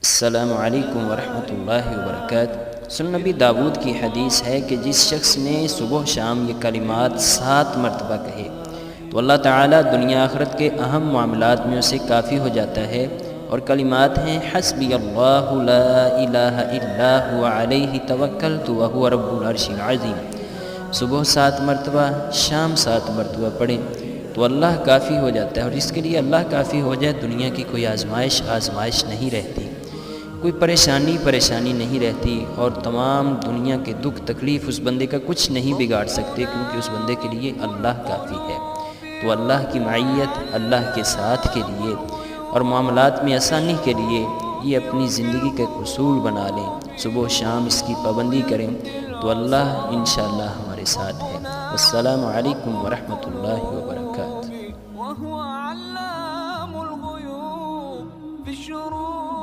السلام علیکم ورحمۃ اللہ وبرکاتہ۔ سنن نبی داود کی حدیث ہے کہ جس شخص نے صبح شام یہ کلمات 7 مرتبہ کہے تو اللہ تعالیٰ دنیا آخرت کے اہم معاملات میں اسے کافی ہو جاتا ہے، اور کلمات ہیں حسبی اللہ لا الہ الا هو علیہ توکلت وہو رب العرش العظیم۔ صبح 7 مرتبہ، شام 7 مرتبہ پڑھیں تو اللہ کافی ہو جاتا ہے، اور جس کے لیے اللہ کافی ہو جائے دنیا کی کوئی آزمائش نہیں رہتی، کوئی پریشانی نہیں رہتی، اور تمام دنیا کے دکھ تکلیف اس بندے کا کچھ نہیں بگاڑ سکتے، کیونکہ اس بندے کے لیے اللہ کافی ہے۔ تو اللہ کی معیت، اللہ کے ساتھ کے لیے اور معاملات میں آسانی کے لیے یہ اپنی زندگی کا ایک اصول بنا لیں، صبح و شام اس کی پابندی کریں تو اللہ انشاءاللہ ہمارے ساتھ ہے۔ السلام علیکم ورحمۃ اللہ وبرکاتہ۔